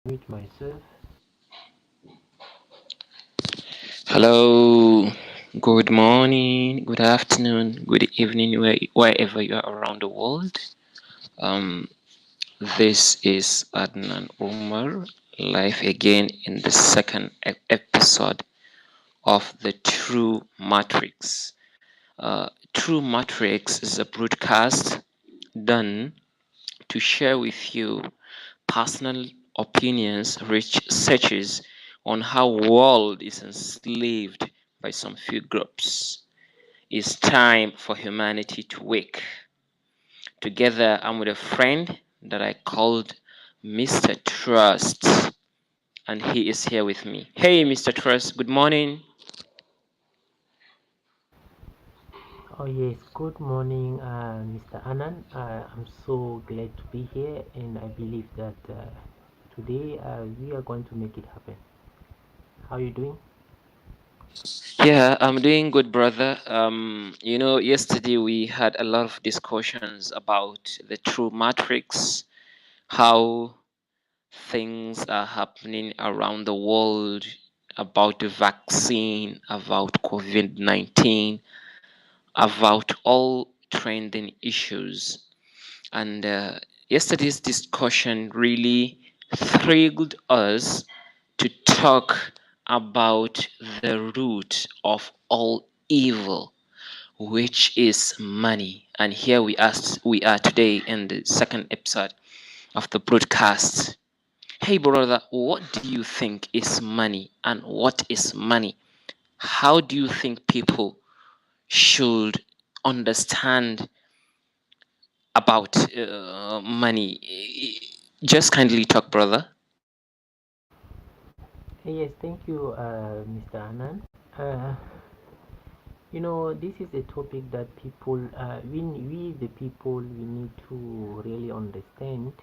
Mute myself. Hello, good morning, good afternoon, good evening, wherever you are around the world. Um, this is Adnan Umar, live again in the second episode of the True Matrix. True Matrix is a broadcast done to share with you personal opinions, researches on how world is enslaved by some few groups. It's time for humanity to wake. Together, I'm with a friend that I called Mr. Trust, and he is here with me. Hey, Mr. Trust, good morning. Oh yes, good morning, Mr. Anand. I'm so glad to be here, and I believe that today we are going to make it happen. How are you doing? Yeah, I'm doing good, brother. Yesterday we had a lot of discussions about the true matrix, how things are happening around the world, about the vaccine, about COVID 19, about all trending issues. And yesterday's discussion really thrilled us to talk about the root of all evil, which is money. And here we are today in the second episode of the broadcast. Hey brother, what do you think is money and what is money? How do you think people should understand about money? Just kindly talk, brother. Yes, thank you, Mr. Anand. Uh, this is a topic that we the people, we need to really understand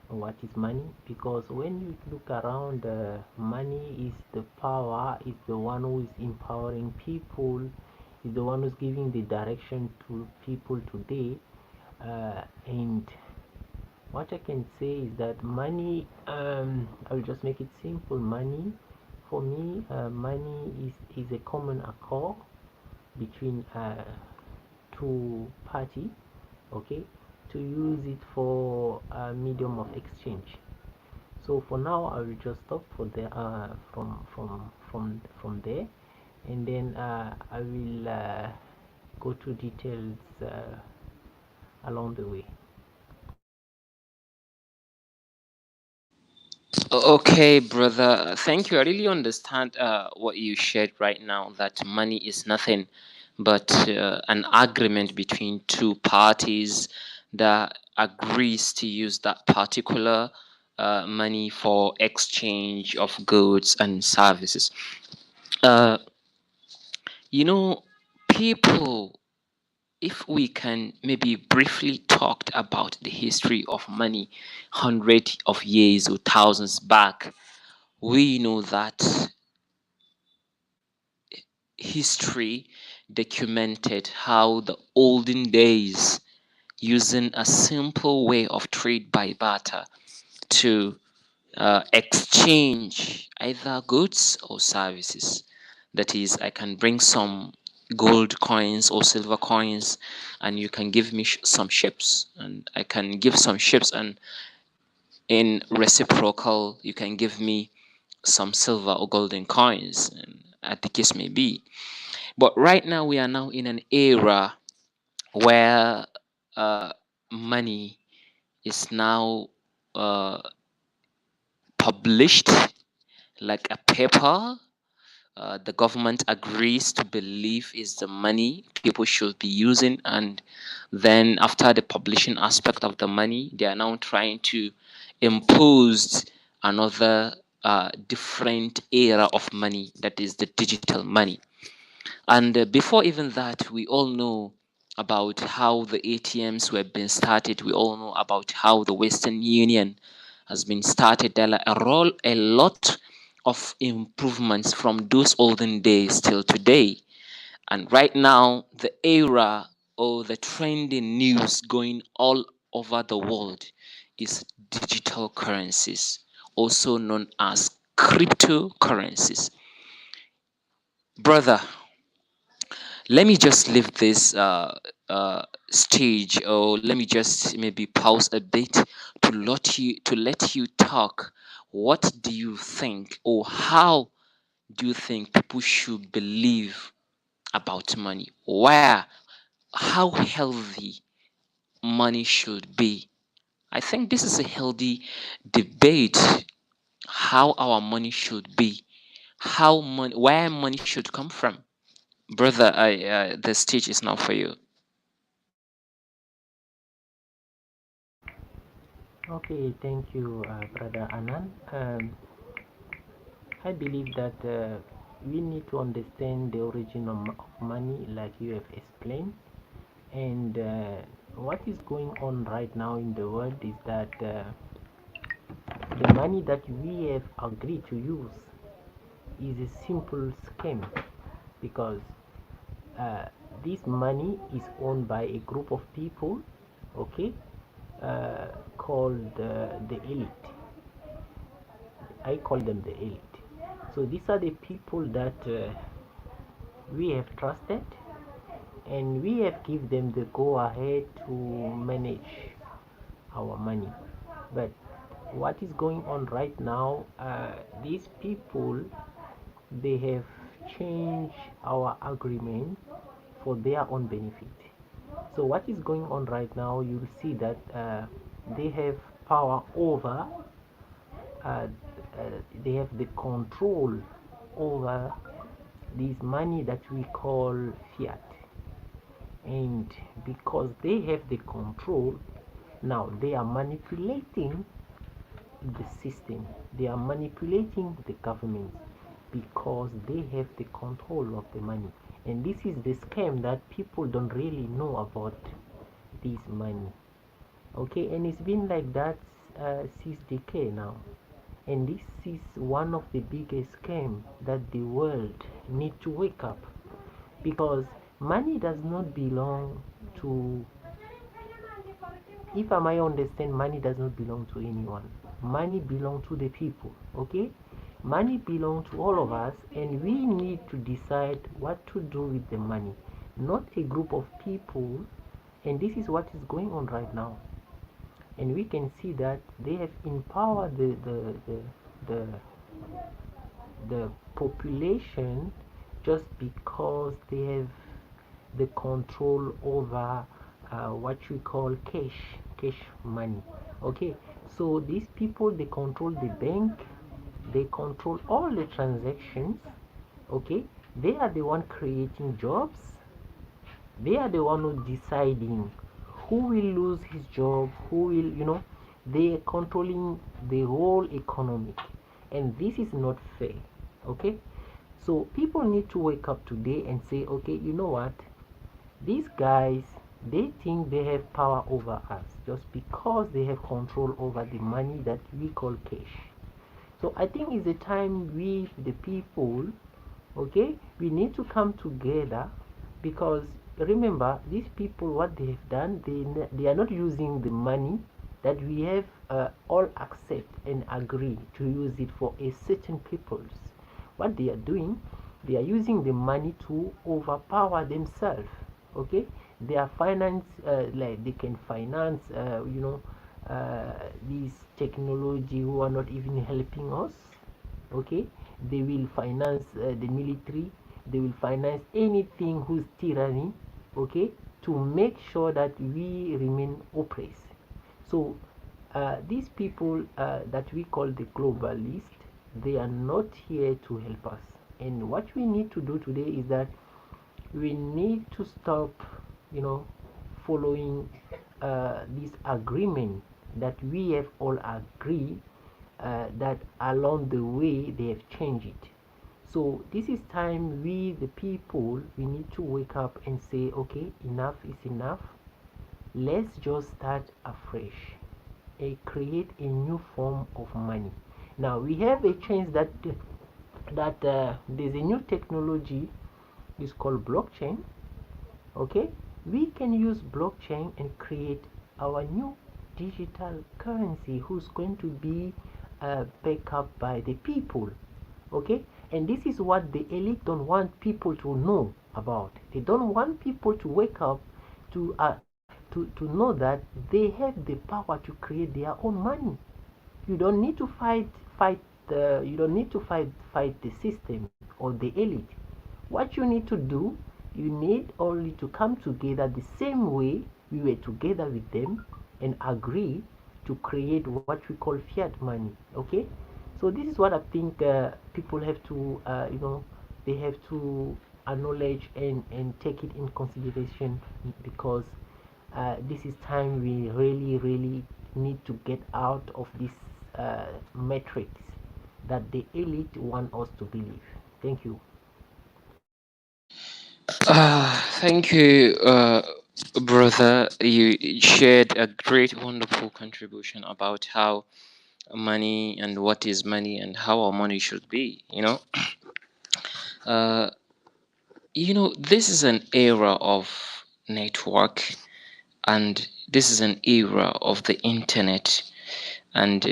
what is money, because when you look around, money is the power, is the one who is empowering people, is the one who's giving the direction to people today. And what I can say is that money, I'll just make it simple. Money, for me, money is a common accord between two party, okay, to use it for a medium of exchange. So for now, I will just stop for the from there, and then I will go to details along the way. Okay, brother. Thank you. I really understand what you shared right now, that money is nothing but an agreement between two parties that agrees to use that particular money for exchange of goods and services. Uh, you know, people, if we can maybe briefly talk about the history of money, hundreds of years or thousands back, we know that history documented how the olden days, using a simple way of trade by barter to exchange either goods or services. That is, I can bring some gold coins or silver coins, and you can give me some ships, and I can give some ships, and in reciprocal, you can give me some silver or golden coins, and as the case may be. But right now, we are now in an era where uh, money is now uh, published like a paper. The government agrees to believe is the money people should be using, and then after the publishing aspect of the money, they are now trying to impose another different era of money, that is the digital money. And before even that, we all know about how the ATMs were being started. We all know about how the Western Union has been started. There are a lot of improvements from those olden days till today. And right now, the era or the trending news going all over the world is digital currencies also known as cryptocurrencies. Brother, let me just leave this stage, or let me just maybe pause a bit to let you talk. What do you think, or how do you think people should believe about money? Where, how healthy money should be? I think this is a healthy debate. How our money should be, how money, where money should come from. Brother, I the stage is now for you. Okay, thank you, Brother Anan. I believe that we need to understand the origin of money, like you have explained, and what is going on right now in the world is that the money that we have agreed to use is a simple scam, because uh, this money is owned by a group of people, okay, called the elite. I call them the elite. So these are the people that we have trusted, and we have give them the go ahead to manage our money. But what is going on right now, these people, they have changed our agreement for their own benefit. So what is going on right now, you'll see that they have power over, uh, uh, they have the control over this money that we call fiat. And because they have the control, now they are manipulating the system, they are manipulating the government, because they have the control of the money. And this is the scam that people don't really know about this money. Okay, and it's been like that since decade now. And this is one of the biggest scam that the world need to wake up, because money does not belong to, if I might understand, money does not belong to anyone. Money belong to the people. Okay, money belong to all of us, and we need to decide what to do with the money, not a group of people. And this is what is going on right now, and we can see that they have empowered the, the population, just because they have the control over what we call cash money. Okay, so these people, they control the bank, they control all the transactions. Okay, they are the one creating jobs, they are the one who deciding who will lose his job, who will, they are controlling the whole economy, and this is not fair. Okay, so people need to wake up today and say, okay, you know what, these guys, they think they have power over us just because they have control over the money that we call cash. So I think it's a time we, the people, okay, we need to come together, because remember, these people, what they have done, they are not using the money that we have all accept and agree to use it for a certain purpose. What they are doing, they are using the money to overpower themselves. Okay, they are finance, like they can finance these technology who are not even helping us. Okay, they will finance the military, they will finance anything who's tyranny, okay, to make sure that we remain oppressed. So these people that we call the globalists, they are not here to help us. And what we need to do today is that we need to stop, you know following this agreement that we have all agreed, that along the way they have changed it. So this is time we, the people, we need to wake up and say, okay, enough is enough. Let's just start afresh and create a new form of money. Now we have a chance that there's a new technology, is called blockchain. Okay, we can use blockchain and create our new digital currency, who's going to be backed up by the people. Okay, and this is what the elite don't want people to know about. They don't want people to wake up to know that they have the power to create their own money. You don't need to you don't need to fight the system or the elite. What you need to do, you need only to come together the same way we were together with them and agree to create what we call fiat money. Okay, so this is what I think people have to they have to acknowledge and take it in consideration, because this is time we really need to get out of this matrix that the elite want us to believe. Thank you. Thank you, brother. You shared a great, wonderful contribution about how money and what is money and how our money should be. Uh, this is an era of network, and this is an era of the internet. And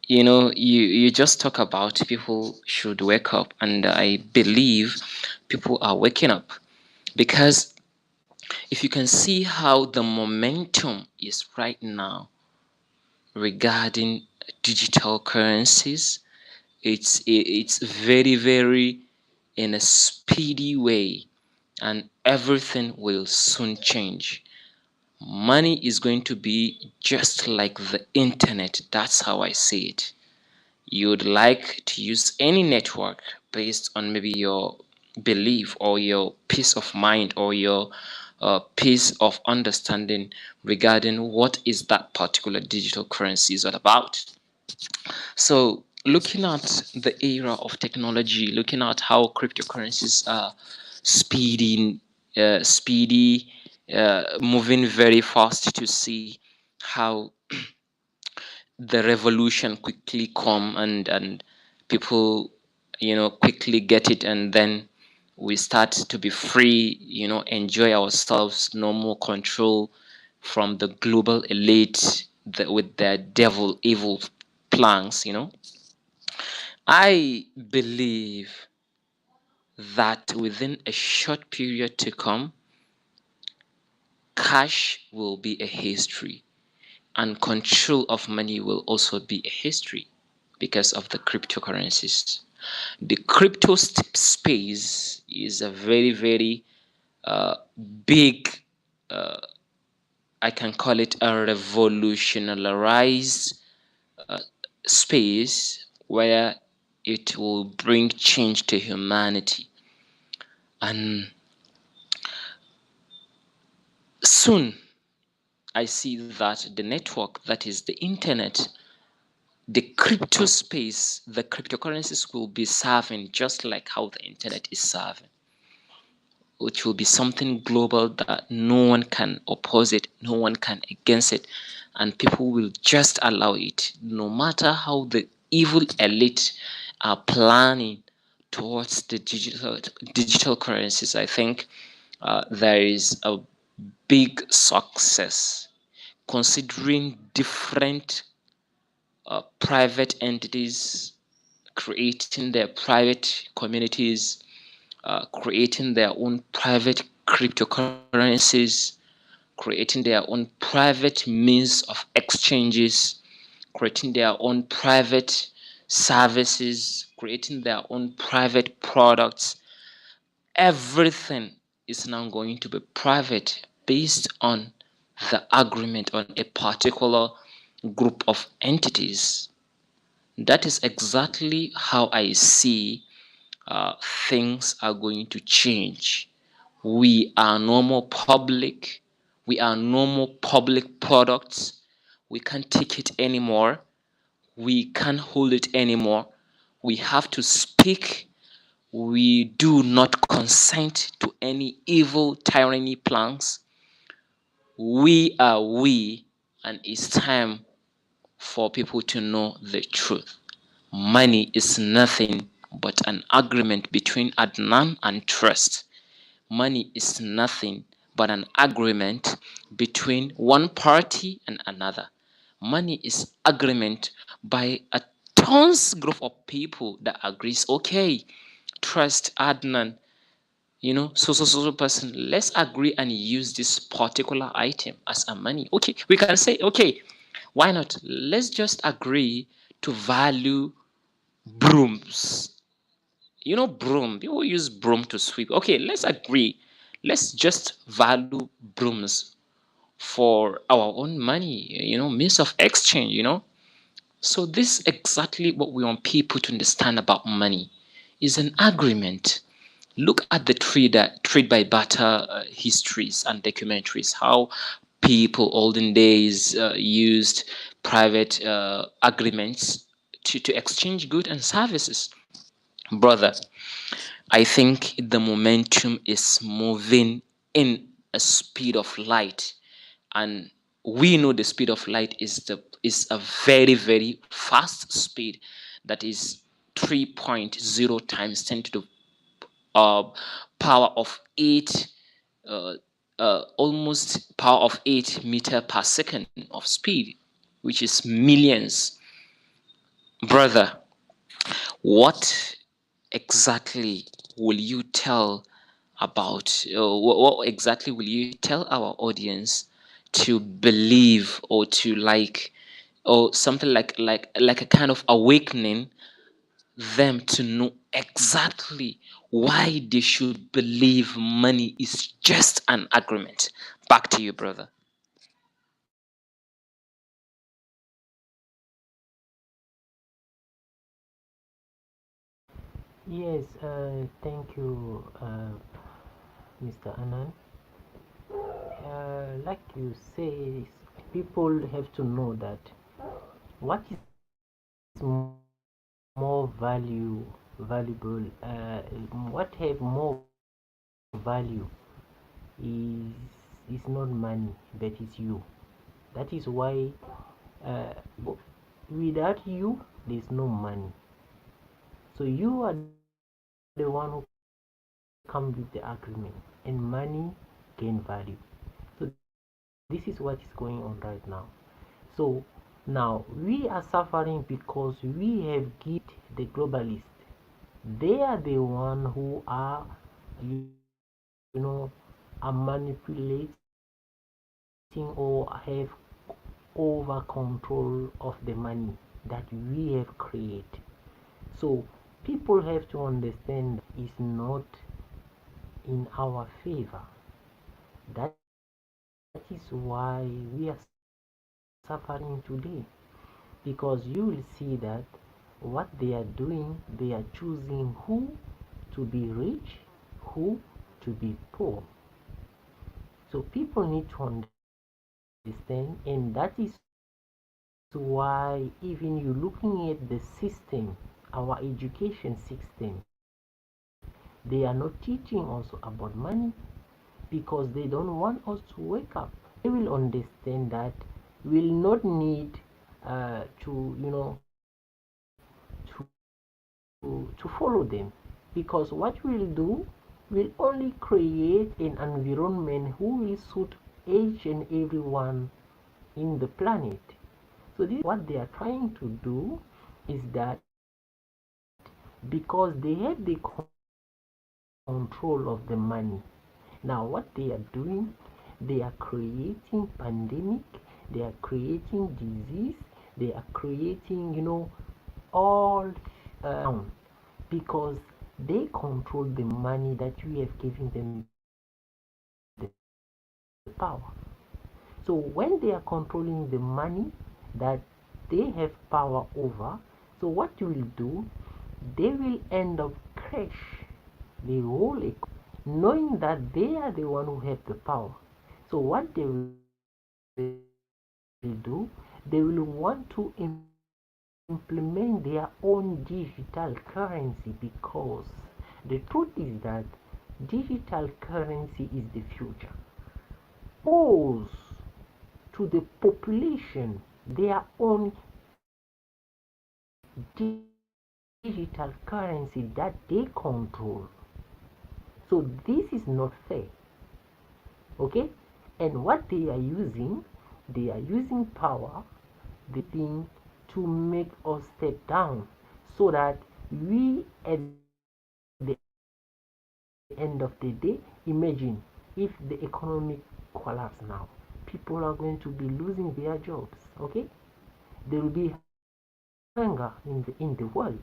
you just talk about people should wake up, and I believe people are waking up, because if you can see how the momentum is right now regarding digital currencies, it's very, very in a speedy way, and everything will soon change. Money is going to be just like the internet. That's how I see it. You'd like to use any network based on maybe your belief or your peace of mind or your piece of understanding regarding what is that particular digital currency is all about. So looking at the era of technology, looking at how cryptocurrencies are speedy, moving very fast, to see how the revolution quickly come, and people quickly get it, and then we start to be free, enjoy ourselves, no more control from the global elite with their devil evil plans. I believe that within a short period to come, cash will be a history, and control of money will also be a history because of the cryptocurrencies. The crypto space is a very, very uh, big, uh, I can call it a revolutionarized space where it will bring change to humanity. And soon I see that the network, that is the internet, the crypto space, the cryptocurrencies will be serving just like how the internet is serving, which will be something global that no one can oppose it, no one can against it, and people will just allow it, no matter how the evil elite are planning towards the digital currencies. I think there is a big success, considering different private entities creating their private communities, creating their own private cryptocurrencies, creating their own private means of exchanges, creating their own private services, creating their own private products. Everything is now going to be private based on the agreement on a particular group of entities. That is exactly how I see things are going to change. We are no more public. We are no more public products. We can't take it anymore. We can't hold it anymore. We have to speak. We do not consent to any evil tyranny plans. We are we, and it's time for people to know the truth. Money is nothing but an agreement between Adnan and Trust. Money is nothing but an agreement between one party and another. Money is agreement by a tons group of people that agrees, okay, trust Adnan, so person, let's agree and use this particular item as a money. Okay, we can say, okay, why not? Let's just agree to value brooms. Broom. People use broom to sweep. Okay, let's agree. Let's just value brooms for our own money, means of exchange. So this is exactly what we want people to understand about money is an agreement. Look at the trade by barter histories and documentaries, how people olden days used private agreements to exchange goods and services. Brother, I think the momentum is moving in a speed of light, and we know the speed of light is a very very fast speed, that is 3.0 times 10 to the uh, power of 8, uh, almost power of 8 meter per second of speed, which is millions. Brother, what exactly will you tell about what exactly will you tell our audience to believe, or to like, or something like a kind of awakening them to know exactly why they should believe money is just an agreement? Back to you, brother. Yes, thank you, Mr. Anand. Like you say, people have to know that what is more valuable, what have more value is not money, but is you. That is why uh, without you, there's no money. So you are the one who come with the agreement, and money gain value. So this is what is going on right now. So now we are suffering because we have given the globalists. They are the one who are, you know, are manipulating or have over control of the money that we have created. So people have to understand it's not in our favor. That is why we are suffering today, because you will see that what they are doing, they are choosing who to be rich, who to be poor. So people need to understand, and that is why even you looking at the system, our education system, they are not teaching us about money, because they don't want us to wake up. They will understand that we'll not need to to follow them, because what we'll do will only create an environment who will suit each and everyone in the planet. So this, what they are trying to do is that because they have the control of the money, now what they are doing, they are creating pandemic, they are creating disease, they are creating, all because they control the money that we have given them the power. So when they are controlling the money that they have power over, so what you will do, they will end up crash the whole economy, knowing that they are the one who have the power. So what they will do, they will want to implement their own digital currency, because the truth is that digital currency is the future. Owes to the population their own digital currency that they control. So this is not fair. Okay? And what they are using power, the thing to make us step down so that we at the end of the day, imagine if the economic collapse now, people are going to be losing their jobs, okay? There will be hunger in the world.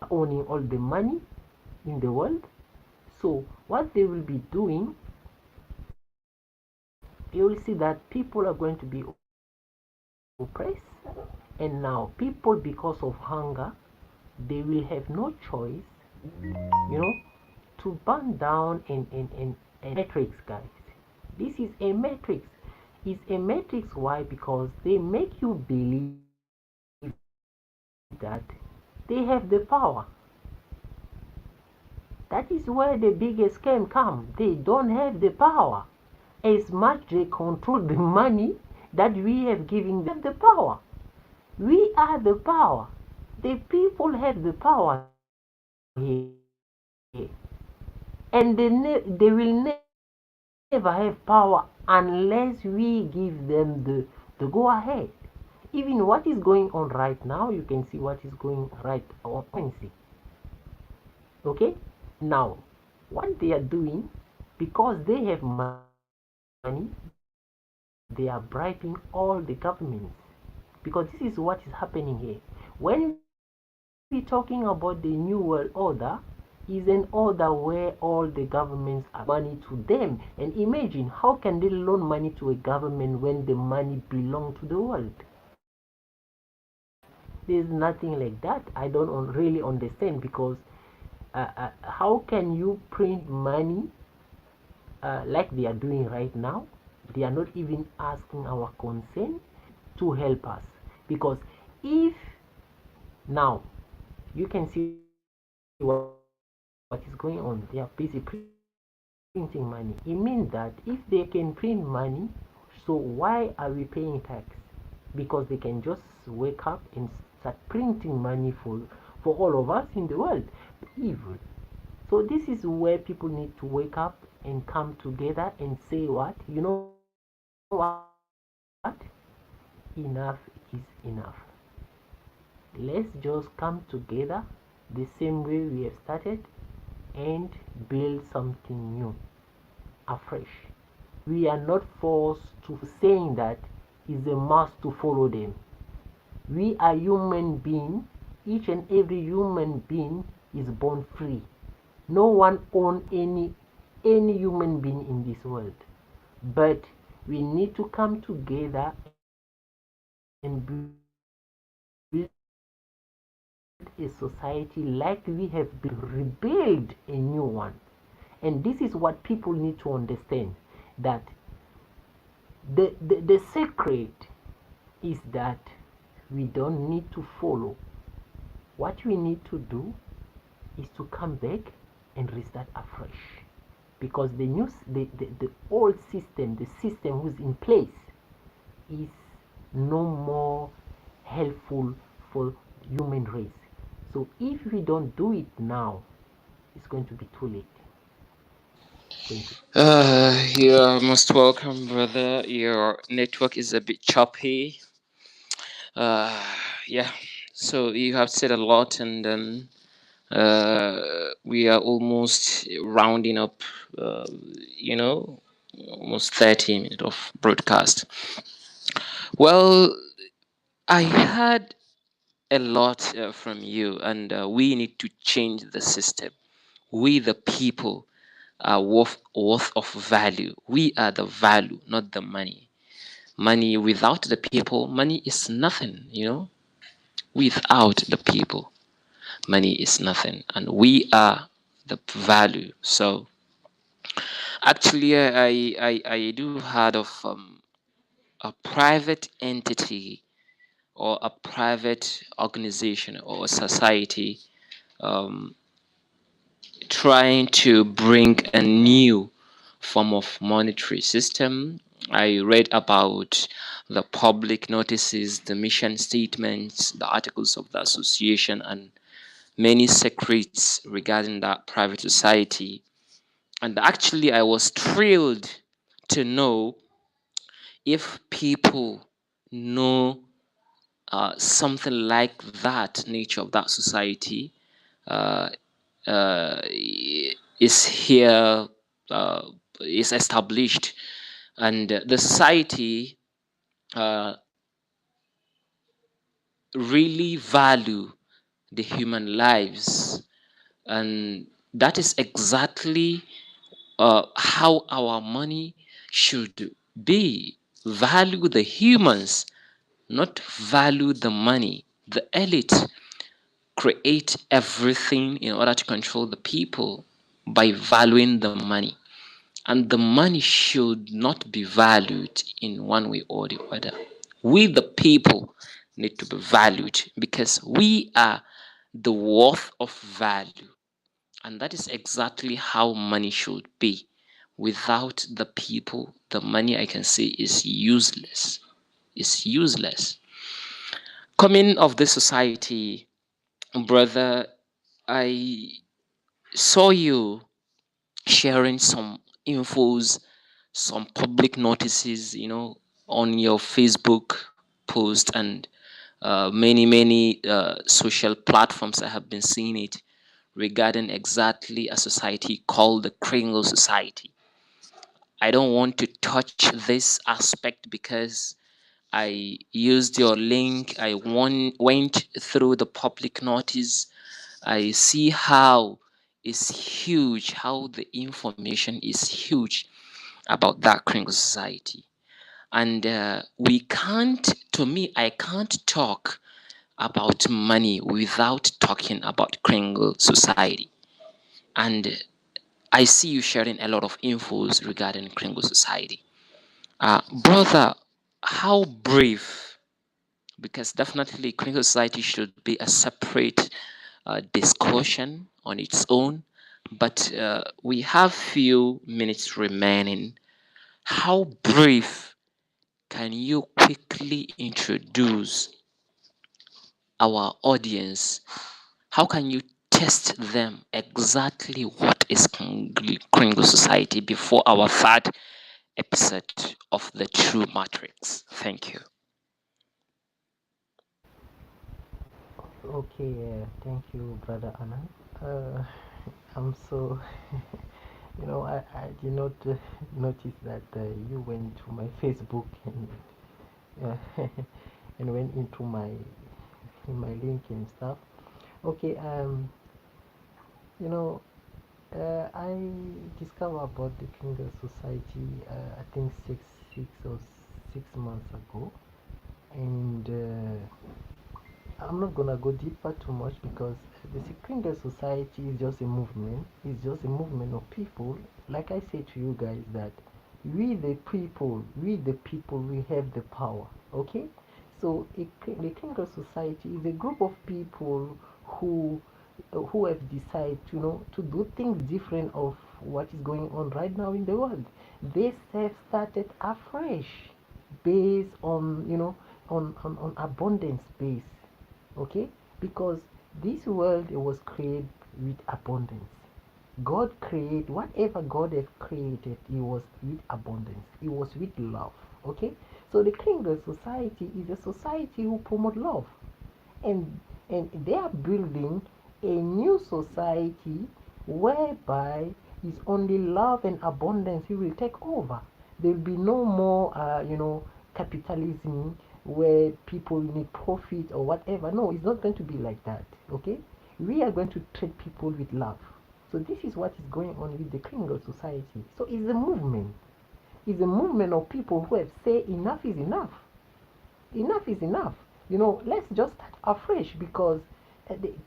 China owning all the money in the world. So what they will be doing, you will see that people are going to be oppressed. And now people, because of hunger, they will have no choice, you know, to burn down and matrix, guys. This is a matrix. It's a matrix. Why? Because they make you believe that they have the power. That is where the biggest scam comes. They don't have the power. As much they control the money that we have given them the power. We are the power. The people have the power here. And they will never have power unless we give them the go ahead. Even what is going on right now, you can see what is going right on currency. Okay? Now, what they are doing, because they have money, they are bribing all the governments. Because this is what is happening here. When we talking about the new world order, is an order where all the governments are money to them. And imagine how can they loan money to a government when the money belong to the world? There's nothing like that. I don't really understand because how can you print money like they are doing right now? They are not even asking our consent to help us. Because if now you can see what is going on, they are busy printing money. It means that if they can print money, so why are we paying tax? Because they can just wake up and start printing money for all of us in the world. Evil. So this is where people need to wake up and come together and say what? You know what? Enough is enough. Let's just come together the same way we have started and build something new afresh. We are not forced to saying that it's a must to follow them. We are human being. Each and every human being is born free. No one own any human being in this world. But we need to come together and build a society like we have built a new one. And this is what people need to understand, that we need to rebuild a new one. And this is what people need to understand, that the secret is that we don't need to follow. What we need to do is to come back and restart afresh. Because the old system, the system who's in place, is no more helpful for human race. So if we don't do it now, it's going to be too late. Thank you. You're most welcome, brother. Your network is a bit choppy. Uh, yeah. So you have said a lot, and then we are almost rounding up. Uh, you know, almost 30 minutes of broadcast. Well, I heard a lot from you, and we need to change the system. We, the people, are worth of value. We are the value, not the money. Money without the people, money is nothing, you know. Without the people, money is nothing, and we are the value. So actually, I do heard of a private entity or a private organization or a society um, trying to bring a new form of monetary system. I read about the public notices, the mission statements, the articles of the association, and many secrets regarding that private society. And actually, I was thrilled to know if people know something like that nature of that society uh, uh, is here, uh, is established, and the society uh, really value the human lives, and that is exactly how our money should be. Value the humans, not value the money. The elite create everything in order to control the people by valuing the money. And the money should not be valued in one way or the other. We, the people, need to be valued because we are the worth of value. And that is exactly how money should be. Without the people, the money, I can say, is useless. Is useless. Coming of this society, brother, I saw you sharing some infos, some public notices, on your Facebook post and many social platforms. I have been seeing it regarding exactly a society called the Kringle Society. I don't want to touch this aspect because I used your link. I went through the public notice. I see how it's huge, how the information is huge about that Kringle Society. And we can't, to me, I can't talk about money without talking about Kringle Society. And I see you sharing a lot of infos regarding Kringle Society. Brother, how brief, because definitely Kringle Society should be a separate discussion on its own, but we have few minutes remaining. How brief can you quickly introduce our audience? How can you test them exactly what is Kringle Society before our third episode of the True Matrix? Thank you. Okay, thank you, brother Anna. Uh, I'm so, I did not notice that you went to my Facebook and and went into my link and stuff. Okay, you know, I discovered about the Kindle Society. I think six months ago, and I'm not gonna go deeper too much because the Kindle Society is just a movement. It's just a movement of people. Like I say to you guys that we the people, we have the power. Okay, so the Kindle Society is a group of people who have decided to do things different of what is going on right now in the world. They have started afresh based on on abundance base. Okay, because this world was created with abundance. God created whatever God has created, it was with abundance, it was with love. Okay, so the Kringle Society is a society who promote love, and they are building a new society whereby it's only love and abundance who will take over. There will be no more capitalism where people need profit or whatever. No, it's not going to be like that. Okay, we are going to treat people with love. So this is what is going on with the Kringle Society. So it's a movement. It's a movement of people who have said enough is enough. Enough is enough. Let's just start afresh because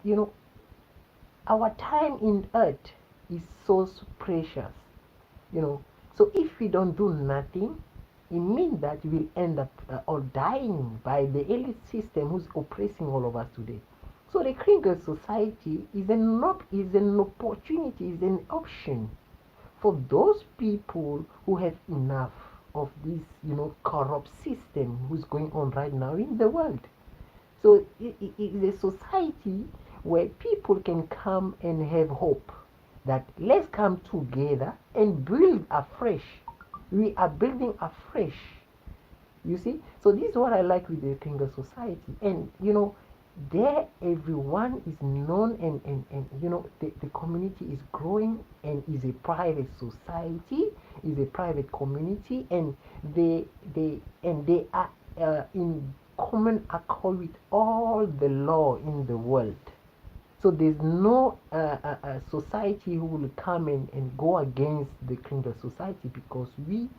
you know our time in earth is so precious. you know so if we don't do nothing, it means that we'll end up all dying by the elite system who's oppressing all of us today. So the Kringle Society is an opportunity, is an option for those people who have enough of this corrupt system who's going on right now in the world. So it is a society where people can come and have hope that let's come together and build afresh. We are building afresh You see, so this is what I like with the Kringle Society. And you know, there everyone is known, and you know, the community is growing and is a private society, is a private community, and they are in common accord with all the law in the world. So there's no society who will come and go against the Kringle Society, because we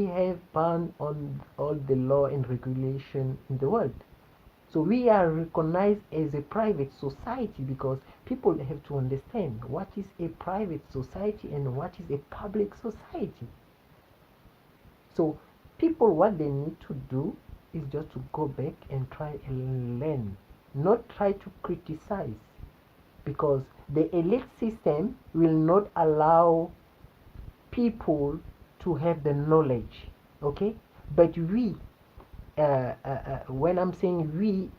have banned on all the law and regulation in the world. So we are recognized as a private society, because people have to understand what is a private society and what is a public society. So people, what they need to do is just to go back and try and learn, not try to criticize, because the elite system will not allow people to have the knowledge. Okay, but we when I'm saying we,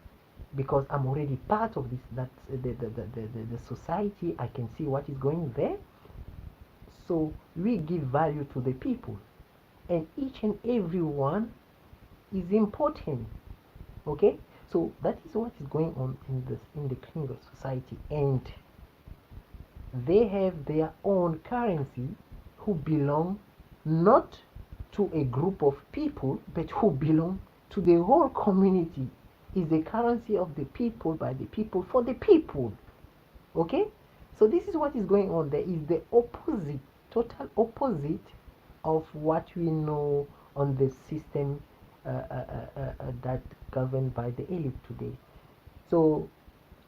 because I'm already part of this, that the society, I can see what is going there. So we give value to the people, and each and every one is important. Okay, so that is what is going on in the Klingon society, and they have their own currency, who belong not to a group of people, but who belong to the whole community. Is the currency of the people, by the people, for the people. Okay, so this is what is going on. There is the opposite, total opposite of what we know on the system that governed by the elite today. So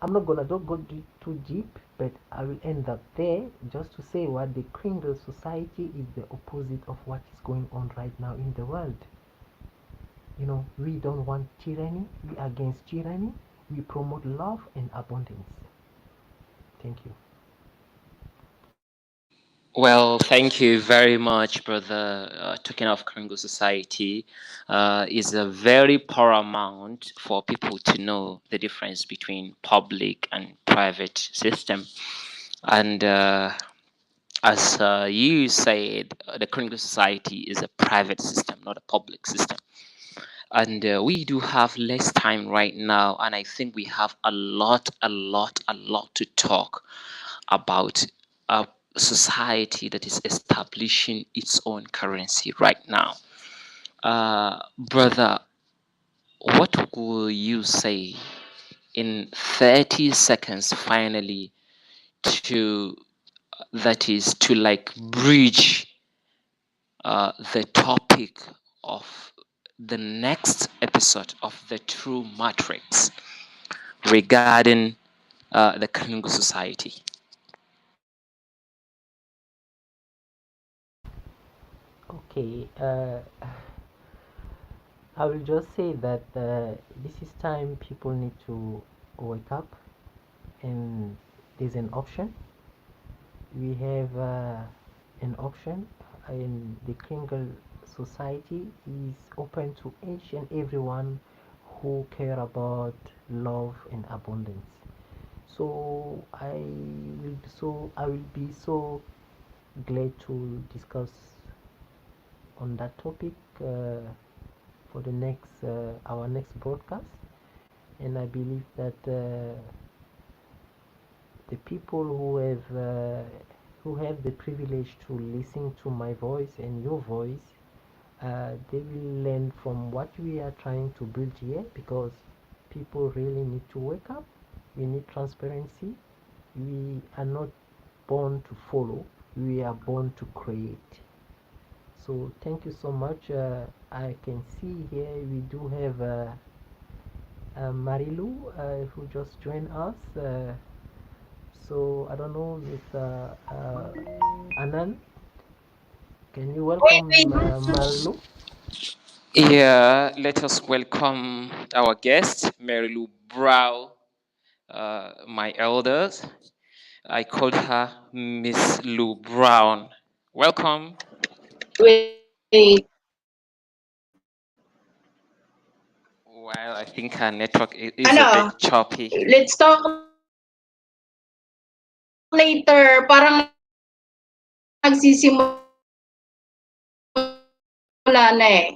I'm not gonna don't go too deep, but I will end up there just to say what the Kringle Society is the opposite of what is going on right now in the world. You know, we don't want tyranny, we are against tyranny, we promote love and abundance. Thank you. Well, thank you very much, brother. Talking of Congo society is a very paramount for people to know the difference between public and private system. And as you said, the Congo society is a private system, not a public system. And we do have less time right now, and I think we have a lot to talk about a society that is establishing its own currency right now. Brother, what will you say in 30 seconds finally to that is to like bridge the topic of the next episode of the True Matrix regarding the Kanungu society? Okay, I will just say that this is time people need to wake up, and there's an option. We have an option, and the Kringle Society is open to each and everyone who care about love and abundance. So I will be so glad to discuss on that topic for the next our next broadcast, and I believe that the people who have the privilege to listen to my voice and your voice, they will learn from what we are trying to build here, because people really need to wake up. We need transparency. We are not born to follow, we are born to create. So thank you so much. I can see here we do have Marilu who just joined us. So I don't know, Mr. Anand, can you Wait, welcome wait. Marilu? Yeah, let us welcome our guest, Mary Lou Brow, my elders. I called her Miss Lou Brown. Welcome. Wait. Well, I think her network is a Ano, bit choppy. let's talk later. Parang nagsisimula na eh.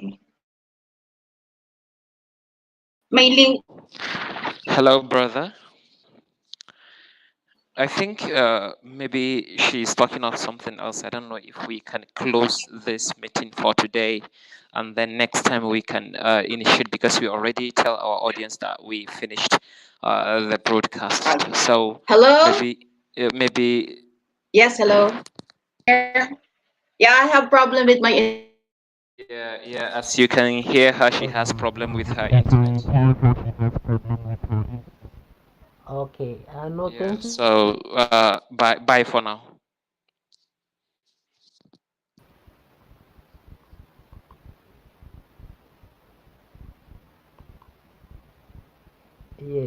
may link. Hello, brother. I think maybe she's talking of something else. I don't know if we can close this meeting for today, and then next time we can initiate, because we already tell our audience that we finished the broadcast. So Hello? maybe. Yes, hello. Yeah, I have problem with my Yeah. As you can hear her, she has problem with her internet. Okay. No, Yeah. thank you. So bye for now. Yes.